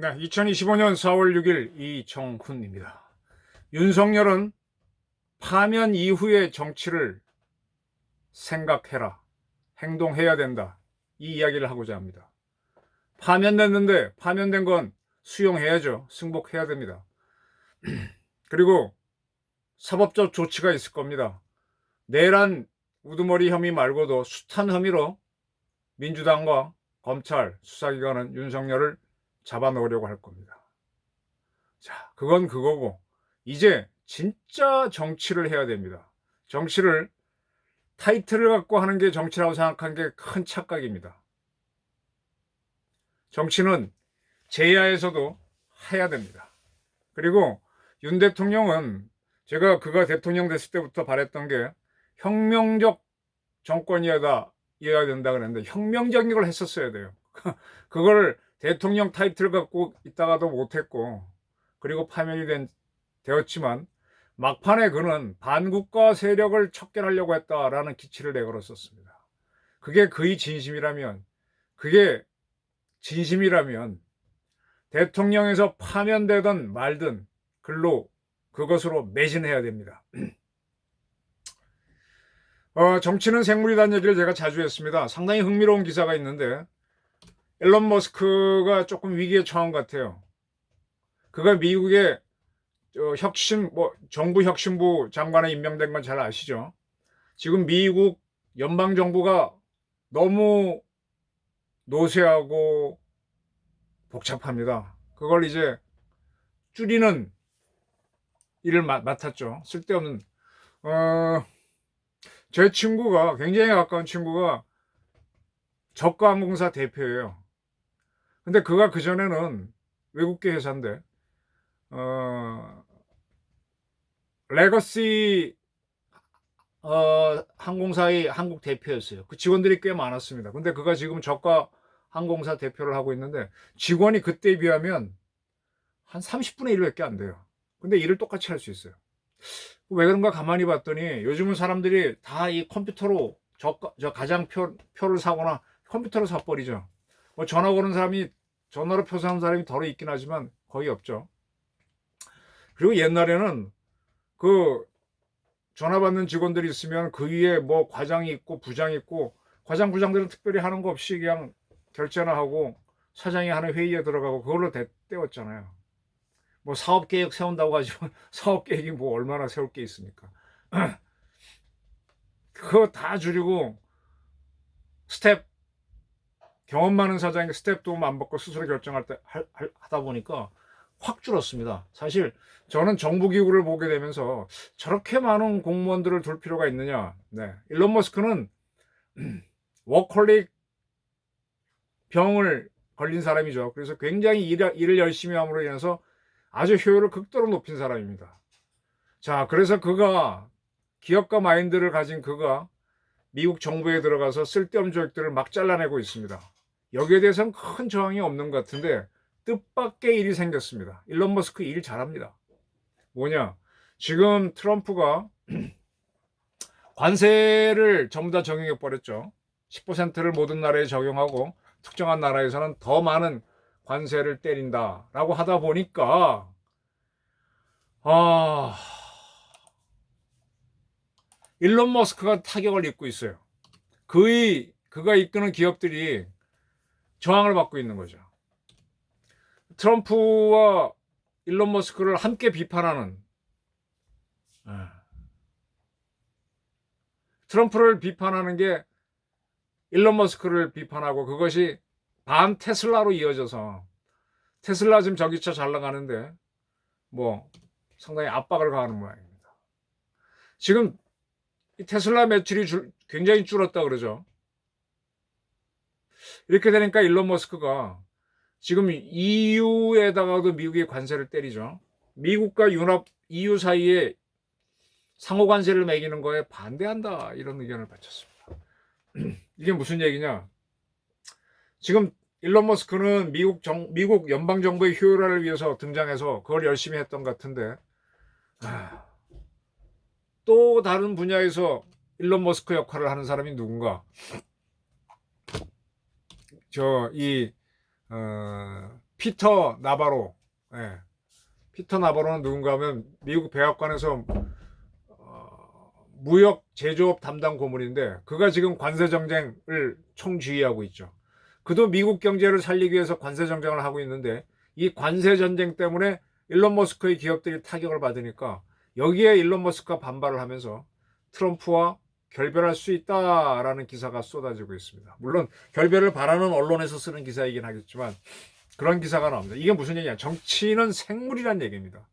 네, 2025년 4월 6일 이정훈입니다. 윤석열은 파면 이후의 정치를 생각해라, 행동해야 된다, 이 이야기를 하고자 합니다. 파면됐는데 파면된 건 수용해야죠. 승복해야 됩니다. 그리고 사법적 조치가 있을 겁니다. 내란 우두머리 혐의 말고도 숱한 혐의로 민주당과 검찰, 수사기관은 윤석열을 잡아놓으려고 할 겁니다. 자, 그건 그거고 이제 진짜 정치를 해야 됩니다. 정치를 타이틀을 갖고 하는 게 정치라고 생각한 게 큰 착각입니다. 정치는 제야에서도 해야 됩니다. 그리고 윤 대통령은 제가 그가 대통령 됐을 때부터 바랬던 게 혁명적 정권이어야 된다 그랬는데 혁명적인 걸 했었어야 돼요. 그걸 대통령 타이틀 갖고 있다가도 못했고 그리고 되었지만 막판에 그는 반국가 세력을 척결하려고 했다라는 기치를 내걸었었습니다. 그게 진심이라면 대통령에서 파면되든 말든 그것으로 매진해야 됩니다. 정치는 생물이라는 얘기를 제가 자주 했습니다. 상당히 흥미로운 기사가 있는데 일론 머스크가 조금 위기에 처한 것 같아요. 그가 미국의 정부 혁신부 장관에 임명된 건 잘 아시죠? 지금 미국 연방정부가 너무 노쇠하고 복잡합니다. 그걸 이제 줄이는 일을 맡았죠. 쓸데없는, 제 친구가, 굉장히 가까운 친구가 저가항공사 대표예요. 근데 그가 그전에는 외국계 회사인데, 레거시 항공사의 한국 대표였어요. 그 직원들이 꽤 많았습니다. 근데 그가 지금 저가 항공사 대표를 하고 있는데 직원이 그때에 비하면 한 30분의 1밖에 안 돼요. 근데 일을 똑같이 할 수 있어요. 왜 그런가 가만히 봤더니 요즘은 사람들이 다 이 컴퓨터로 가장표를 사거나 컴퓨터로 사버리죠. 뭐 전화 거는 사람이 전화로 표사하는 사람이 덜어 있긴 하지만 거의 없죠. 그리고 옛날에는 그 전화 받는 직원들이 있으면 그 위에 뭐 과장이 있고 부장이 있고 과장 부장들은 특별히 하는 거 없이 그냥 결제나 하고 사장이 하는 회의에 들어가고 그걸로 때웠잖아요. 뭐 사업 계획 세운다고 하지만 사업 계획이 뭐 얼마나 세울 게 있습니까? 그거 다 줄이고 스텝 경험 많은 사장이 스텝 도움 안 받고 스스로 결정할 때 하다 보니까 확 줄었습니다. 사실 저는 정부 기구를 보게 되면서 저렇게 많은 공무원들을 둘 필요가 있느냐. 네. 일론 머스크는 워컬릭 병을 걸린 사람이죠. 그래서 굉장히 일을 열심히 함으로 인해서 아주 효율을 극도로 높인 사람입니다. 자, 그래서 기업가 마인드를 가진 그가 미국 정부에 들어가서 쓸데없는 조직들을 막 잘라내고 있습니다. 여기에 대해서는 큰 저항이 없는 것 같은데 뜻밖의 일이 생겼습니다. 일론 머스크 일 잘합니다. 뭐냐? 지금 트럼프가 관세를 전부 다 적용해 버렸죠. 10%를 모든 나라에 적용하고 특정한 나라에서는 더 많은 관세를 때린다라고 하다 보니까 일론 머스크가 타격을 입고 있어요. 그가 이끄는 기업들이 저항을 받고 있는 거죠. 트럼프와 일론 머스크를 함께 비판하는 트럼프를 비판하는 게 일론 머스크를 비판하고 그것이 반 테슬라로 이어져서 테슬라 지금 전기차 잘 나가는데 뭐 상당히 압박을 가하는 모양입니다. 지금 이 테슬라 매출이 굉장히 줄었다 그러죠. 이렇게 되니까 일론 머스크가 지금 EU에다가도 미국이 관세를 때리죠. 미국과 EU 사이에 상호 관세를 매기는 거에 반대한다 이런 의견을 바쳤습니다. 이게 무슨 얘기냐? 지금 일론 머스크는 미국 연방 정부의 효율화를 위해서 등장해서 그걸 열심히 했던 것 같은데 또 다른 분야에서 일론 머스크 역할을 하는 사람이 누군가? 피터 나바로. 예. 피터 나바로는 누군가 하면 미국 백악관에서 무역 제조업 담당 고문인데 그가 지금 관세 정쟁을 총지휘하고 있죠. 그도 미국 경제를 살리기 위해서 관세 정쟁을 하고 있는데 이 관세 전쟁 때문에 일론 머스크의 기업들이 타격을 받으니까 여기에 일론 머스크가 반발을 하면서 트럼프와 결별할 수 있다라는 기사가 쏟아지고 있습니다. 물론 결별을 바라는 언론에서 쓰는 기사이긴 하겠지만 그런 기사가 나옵니다. 이게 무슨 얘기냐? 정치는 생물이란 얘기입니다.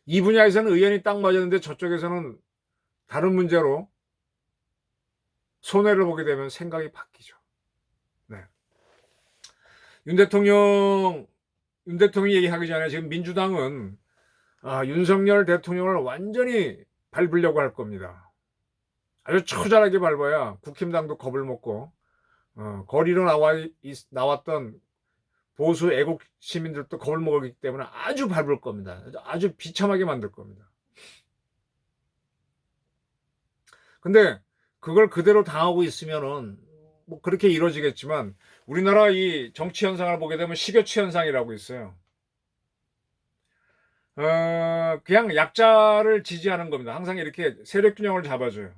이 분야에서는 의견이 딱 맞았는데 저쪽에서는 다른 문제로 손해를 보게 되면 생각이 바뀌죠. 네. 윤 대통령이 얘기하기 전에 지금 민주당은 윤석열 대통령을 완전히 밟으려고 할 겁니다. 아주 처절하게 밟아야 국힘당도 겁을 먹고 거리로 나왔던 보수 애국 시민들도 겁을 먹기 때문에 아주 밟을 겁니다. 아주 비참하게 만들 겁니다. 근데 그걸 그대로 당하고 있으면은 뭐 그렇게 이루어지겠지만 우리나라 이 정치 현상을 보게 되면 식여치 현상이라고 있어요. 그냥 약자를 지지하는 겁니다. 항상 이렇게 세력 균형을 잡아줘요.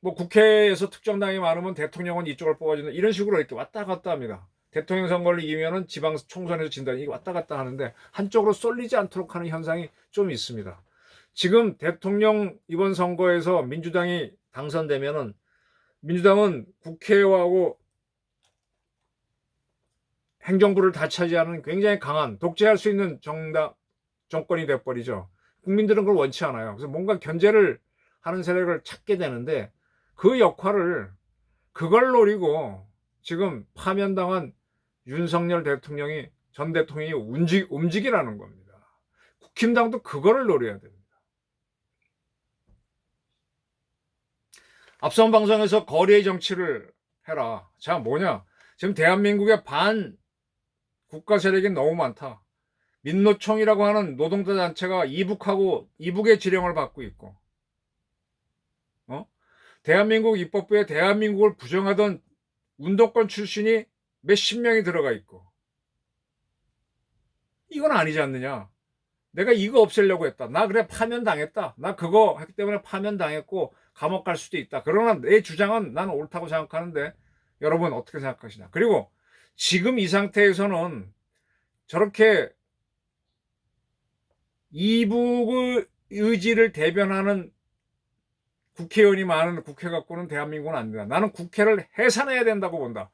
뭐 국회에서 특정 당이 많으면 대통령은 이쪽을 뽑아주는 이런 식으로 이렇게 왔다 갔다 합니다. 대통령 선거를 이기면은 지방 총선에서 진다. 이게 왔다 갔다 하는데 한쪽으로 쏠리지 않도록 하는 현상이 좀 있습니다. 지금 대통령 이번 선거에서 민주당이 당선되면은 민주당은 국회하고 행정부를 다 차지하는 굉장히 강한 독재할 수 있는 정권이 돼버리죠. 국민들은 그걸 원치 않아요. 그래서 뭔가 견제를 하는 세력을 찾게 되는데 그 역할을 그걸 노리고 지금 파면당한 윤석열 전 대통령이 움직이라는 겁니다. 국힘당도 그거를 노려야 됩니다. 앞선 방송에서 거리의 정치를 해라. 자, 뭐냐? 지금 대한민국의 반 국가 세력이 너무 많다. 민노총이라고 하는 노동자 단체가 이북의 지령을 받고 있고, 대한민국 입법부에 대한민국을 부정하던 운동권 출신이 몇십 명이 들어가 있고, 이건 아니지 않느냐? 내가 이거 없애려고 했다. 나 그래 파면당했다. 나 그거 했기 때문에 파면당했고 감옥 갈 수도 있다. 그러나 내 주장은 나는 옳다고 생각하는데 여러분 어떻게 생각하시냐? 그리고 지금 이 상태에서는 저렇게 이북의 의지를 대변하는 국회의원이 많은 국회 갖고는 대한민국은 안 된다. 나는 국회를 해산해야 된다고 본다.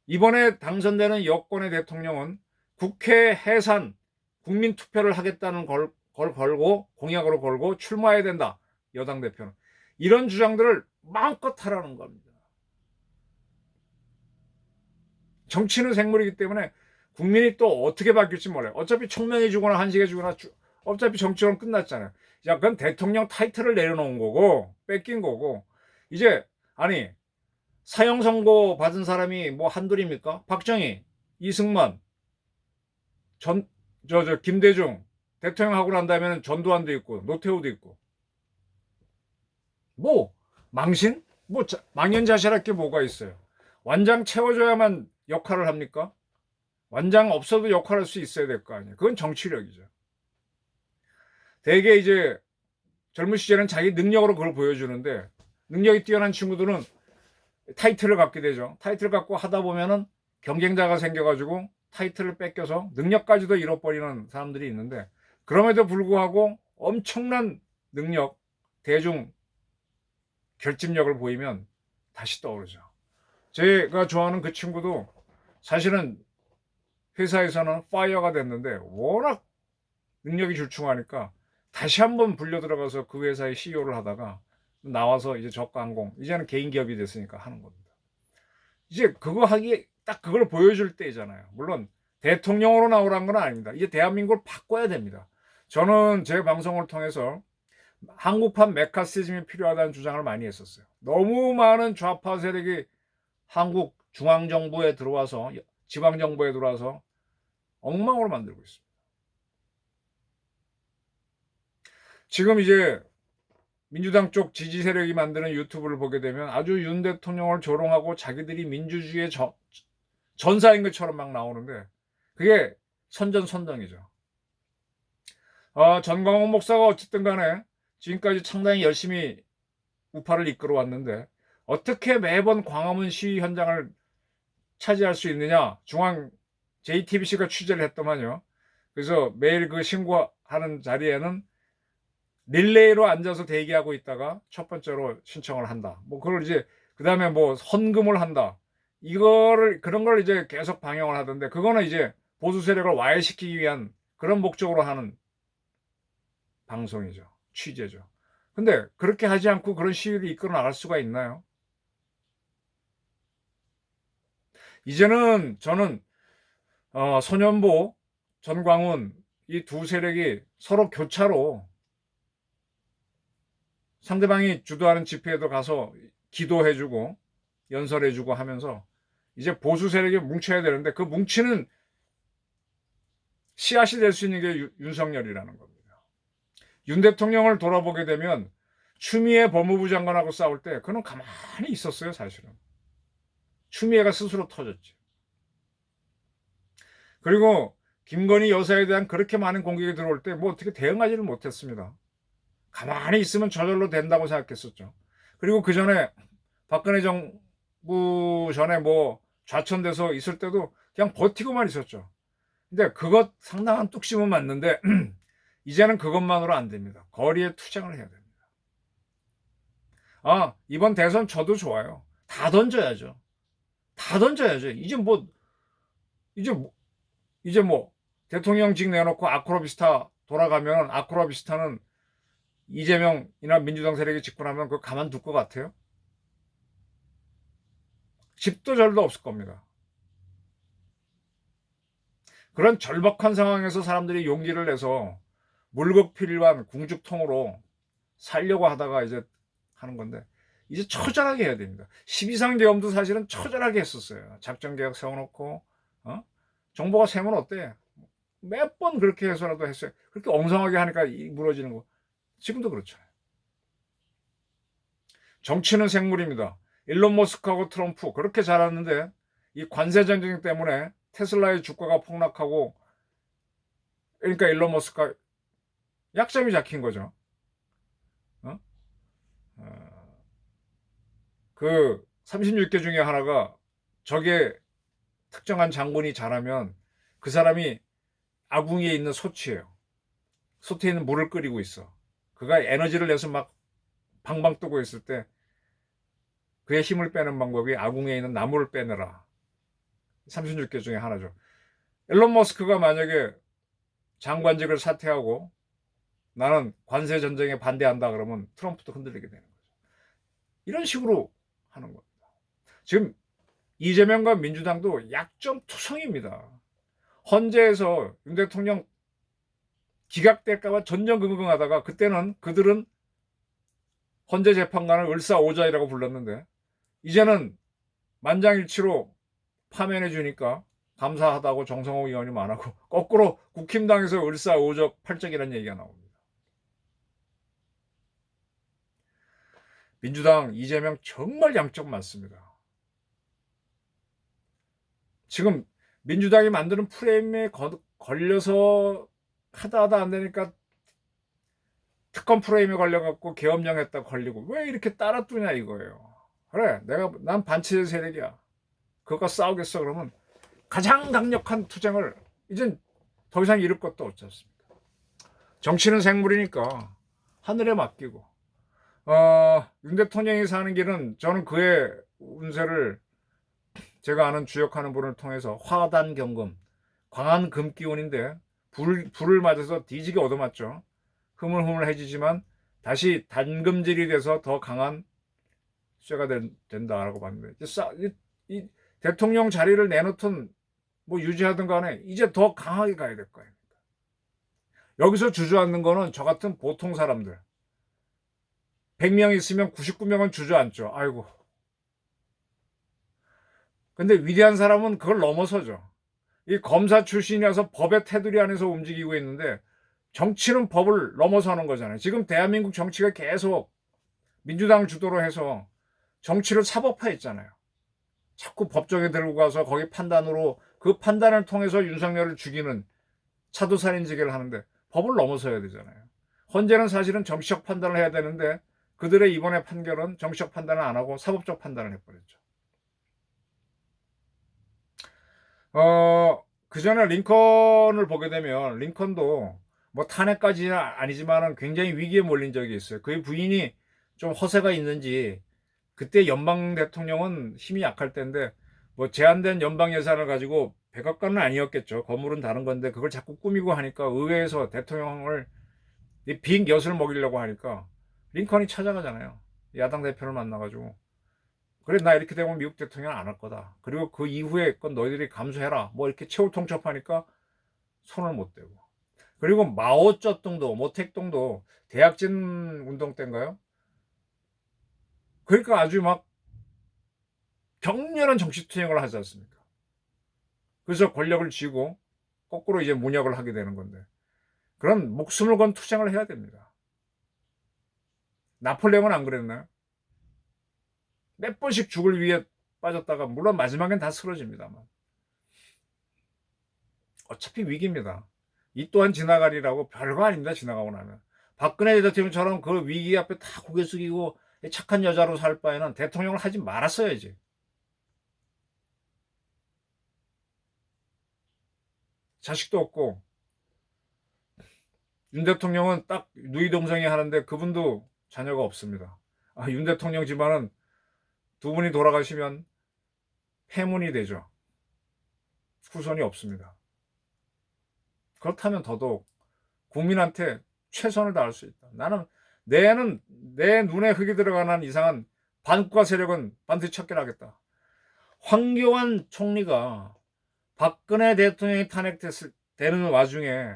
이번에 당선되는 여권의 대통령은 국회 해산, 국민 투표를 하겠다는 걸 걸고 공약으로 걸고 출마해야 된다. 여당 대표는. 이런 주장들을 마음껏 하라는 겁니다. 정치는 생물이기 때문에 국민이 또 어떻게 바뀔지 몰라요. 어차피 청명해 주거나 한식해 주거나 어차피 정치론 끝났잖아요. 자, 그건 대통령 타이틀을 내려놓은 거고 뺏긴 거고 이제 아니 사형 선고 받은 사람이 뭐 한둘입니까? 박정희, 이승만, 김대중 대통령 하고 난 다음에는 전두환도 있고 노태우도 있고 뭐 망신? 뭐 망연자실할 게 뭐가 있어요? 완장 채워줘야만 역할을 합니까? 완장 없어도 역할할 수 있어야 될 거 아니에요. 그건 정치력이죠. 대개 이제 젊은 시절은 자기 능력으로 그걸 보여주는데 능력이 뛰어난 친구들은 타이틀을 갖게 되죠. 타이틀을 갖고 하다 보면은 경쟁자가 생겨가지고 타이틀을 뺏겨서 능력까지도 잃어버리는 사람들이 있는데 그럼에도 불구하고 엄청난 능력, 대중 결집력을 보이면 다시 떠오르죠. 제가 좋아하는 그 친구도 사실은 회사에서는 파이어가 됐는데 워낙 능력이 출중하니까 다시 한번 불려 들어가서 그 회사의 CEO를 하다가 나와서 이제 저가항공 이제는 개인 기업이 됐으니까 하는 겁니다. 이제 그거 하기 딱 그걸 보여줄 때잖아요. 물론 대통령으로 나오라는 건 아닙니다. 이제 대한민국을 바꿔야 됩니다. 저는 제 방송을 통해서 한국판 메카시즘이 필요하다는 주장을 많이 했었어요. 너무 많은 좌파 세력이 한국 중앙정부에 들어와서 지방정부에 들어와서 엉망으로 만들고 있습니다. 지금 이제 민주당 쪽 지지 세력이 만드는 유튜브를 보게 되면 아주 윤 대통령을 조롱하고 자기들이 민주주의의 전사인 것처럼 막 나오는데 그게 선전선동이죠. 전광훈 목사가 어쨌든 간에 지금까지 상당히 열심히 우파를 이끌어 왔는데 어떻게 매번 광화문 시위 현장을 차지할 수 있느냐, 중앙 JTBC가 취재를 했더만요. 그래서 매일 그 신고하는 자리에는 릴레이로 앉아서 대기하고 있다가 첫 번째로 신청을 한다. 뭐 그걸 이제 그 다음에 뭐 헌금을 한다. 그런 걸 이제 계속 방영을 하던데 그거는 이제 보수 세력을 와해시키기 위한 그런 목적으로 하는 방송이죠. 취재죠. 근데 그렇게 하지 않고 그런 시위를 이끌어 나갈 수가 있나요? 이제는 저는 손현보, 전광훈 이 두 세력이 서로 교차로 상대방이 주도하는 집회에도 가서 기도해주고 연설해주고 하면서 이제 보수 세력이 뭉쳐야 되는데 그 뭉치는 씨앗이 될 수 있는 게 윤석열이라는 겁니다. 윤 대통령을 돌아보게 되면 추미애 법무부 장관하고 싸울 때 그는 가만히 있었어요. 사실은 추미애가 스스로 터졌지. 그리고 김건희 여사에 대한 그렇게 많은 공격이 들어올 때 뭐 어떻게 대응하지를 못했습니다. 가만히 있으면 저절로 된다고 생각했었죠. 그리고 그 전에 박근혜 정부 전에 뭐 좌천돼서 있을 때도 그냥 버티고만 있었죠. 근데 그것 상당한 뚝심은 맞는데 이제는 그것만으로 안 됩니다. 거리에 투쟁을 해야 됩니다. 이번 대선 저도 좋아요. 다 던져야죠. 다 던져야죠. 이제 뭐 대통령직 내놓고 아크로비스타 돌아가면 아크로비스타는 이재명이나 민주당 세력이 집권하면 그거 가만둘 것 같아요? 집도 절도 없을 겁니다. 그런 절박한 상황에서 사람들이 용기를 내서 물극필요한 궁죽통으로 살려고 하다가 이제 하는 건데 이제 처절하게 해야 됩니다. 12상 계엄도 사실은 처절하게 했었어요. 작전계획 세워놓고 정보가 세면 어때? 몇 번 그렇게 해서라도 했어요. 그렇게 엉성하게 하니까 무너지는 거. 지금도 그렇죠. 정치는 생물입니다. 일론 머스크하고 트럼프 그렇게 잘하는데 이 관세 전쟁 때문에 테슬라의 주가가 폭락하고 그러니까 일론 머스크가 약점이 잡힌 거죠. 그 36개 중에 하나가 적의 특정한 장군이 잘하면 그 사람이 아궁이에 있는 소치예요. 소트에 있는 물을 끓이고 있어. 그가 에너지를 내서 막 방방 뜨고 있을 때 그의 힘을 빼는 방법이 아궁이에 있는 나무를 빼내라. 36개 중에 하나죠. 일론 머스크가 만약에 장관직을 사퇴하고 나는 관세 전쟁에 반대한다 그러면 트럼프도 흔들리게 되는 거죠. 이런 식으로 하는 겁니다. 지금 이재명과 민주당도 약점투성입니다. 헌재에서 윤 대통령 기각될까봐 전전긍긍하다가 그때는 그들은 헌재 재판관을 을사오자이라고 불렀는데 이제는 만장일치로 파면해 주니까 감사하다고 정성호 의원이 말하고 거꾸로 국힘당에서 을사오적 팔적이라는 얘기가 나옵니다. 민주당 이재명 정말 양쪽 많습니다. 지금 민주당이 만드는 프레임에 걸려서 하다 안 되니까 특검 프레임에 걸려갖고 계엄령 했다 걸리고 왜 이렇게 따라두냐 이거예요. 그래 난 반체 세력이야. 그것과 싸우겠어 그러면 가장 강력한 투쟁을 이젠 더 이상 이룰 것도 없지 않습니까? 정치는 생물이니까 하늘에 맡기고 윤 대통령이 사는 길은 저는 그의 운세를 제가 아는 주역하는 분을 통해서 화단경금 광한 금기운인데 불을 맞아서 뒤지게 얻어맞죠. 흐물흐물해지지만 다시 단금질이 돼서 더 강한 쇠가 된다라고 봤는데 이 대통령 자리를 내놓든 뭐 유지하든 간에 이제 더 강하게 가야 될 거 아닙니까? 여기서 주저앉는 거는 저 같은 보통 사람들 100명 있으면 99명은 주저앉죠. 아이고. 근데 위대한 사람은 그걸 넘어서죠. 이 검사 출신이라서 법의 테두리 안에서 움직이고 있는데 정치는 법을 넘어서는 거잖아요. 지금 대한민국 정치가 계속 민주당 주도로 해서 정치를 사법화했잖아요. 자꾸 법정에 들고 가서 거기 판단으로 그 판단을 통해서 윤석열을 죽이는 차도살인지계를 하는데 법을 넘어서야 되잖아요. 헌재는 사실은 정치적 판단을 해야 되는데 그들의 이번의 판결은 정치적 판단을 안 하고 사법적 판단을 해버렸죠. 그 전에 링컨을 보게 되면 링컨도 뭐 탄핵까지는 아니지만은 굉장히 위기에 몰린 적이 있어요. 그의 부인이 좀 허세가 있는지 그때 연방 대통령은 힘이 약할 때인데 뭐 제한된 연방 예산을 가지고 백악관은 아니었겠죠. 건물은 다른 건데 그걸 자꾸 꾸미고 하니까 의회에서 대통령을 빈 엿을 먹이려고 하니까 링컨이 찾아가잖아요. 야당 대표를 만나가지고 그래 나 이렇게 되면 미국 대통령 안 할 거다. 그리고 그 이후에 건 너희들이 감수해라. 뭐 이렇게 최후 통첩하니까 손을 못 대고. 그리고 마오쩌둥도 모택동도 대약진 운동 때인가요? 그러니까 아주 막 격렬한 정치 투쟁을 하지 않습니까? 그래서 권력을 쥐고 거꾸로 이제 문역을 하게 되는 건데 그런 목숨을 건 투쟁을 해야 됩니다. 나폴레옹은 안 그랬나요? 몇 번씩 죽을 위해 빠졌다가 물론 마지막엔 다 쓰러집니다만 어차피 위기입니다. 이 또한 지나가리라고 별거 아닙니다. 지나가고 나면 박근혜 대통령처럼 그 위기 앞에 다 고개 숙이고 착한 여자로 살 바에는 대통령을 하지 말았어야지. 자식도 없고 윤 대통령은 딱 누이 동생이 하는데 그분도 자녀가 없습니다. 윤 대통령 집안은 두 분이 돌아가시면 폐문이 되죠. 후손이 없습니다. 그렇다면 더더욱 국민한테 최선을 다할 수 있다. 나는 내 눈에 흙이 들어가는 이상한 반국가 세력은 반드시 척결하겠다. 황교안 총리가 박근혜 대통령이 탄핵되는 와중에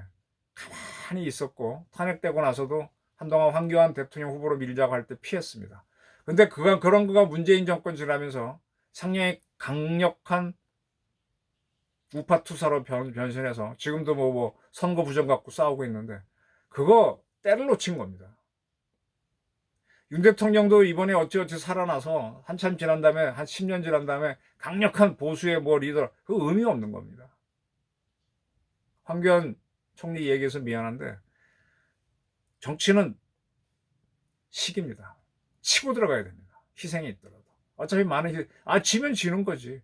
가만히 있었고 탄핵되고 나서도 한동안 황교안 대통령 후보로 밀자고 할 때 피했습니다. 근데 그런 거가 문재인 정권 지나면서 상당히 강력한 우파 투사로 변신해서 지금도 뭐 선거 부정 갖고 싸우고 있는데 그거 때를 놓친 겁니다. 윤 대통령도 이번에 어찌어찌 살아나서 한참 지난 다음에 한 10년 지난 다음에 강력한 보수의 뭐 리더 그 의미 없는 겁니다. 황교안 총리 얘기해서 미안한데 정치는 식입니다. 치고 들어가야 됩니다. 희생이 있더라도. 어차피 지면 지는 거지.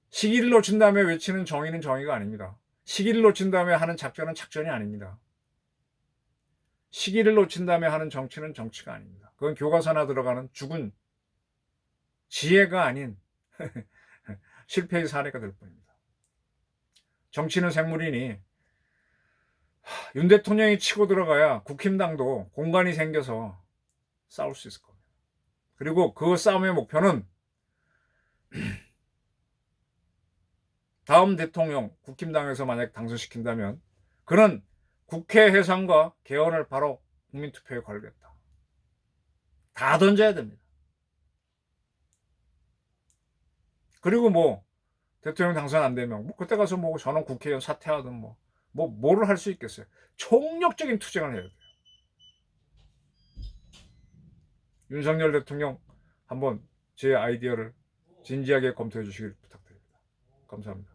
시기를 놓친 다음에 외치는 정의는 정의가 아닙니다. 시기를 놓친 다음에 하는 작전은 작전이 아닙니다. 시기를 놓친 다음에 하는 정치는 정치가 아닙니다. 그건 교과서나 들어가는 죽은 지혜가 아닌 실패의 사례가 될 뿐입니다. 정치는 생물이니 윤 대통령이 치고 들어가야 국힘당도 공간이 생겨서 싸울 수 있을 겁니다. 그리고 그 싸움의 목표는 다음 대통령 국힘당에서 만약 당선시킨다면 그는 국회 해산과 개헌을 바로 국민투표에 걸겠다. 다 던져야 됩니다. 그리고 뭐 대통령 당선 안 되면 뭐 그때 가서 뭐 전원 국회의원 사퇴하든 뭐를 할 수 있겠어요. 총력적인 투쟁을 해야 돼요. 윤석열 대통령 한번 제 아이디어를 진지하게 검토해 주시길 부탁드립니다. 감사합니다.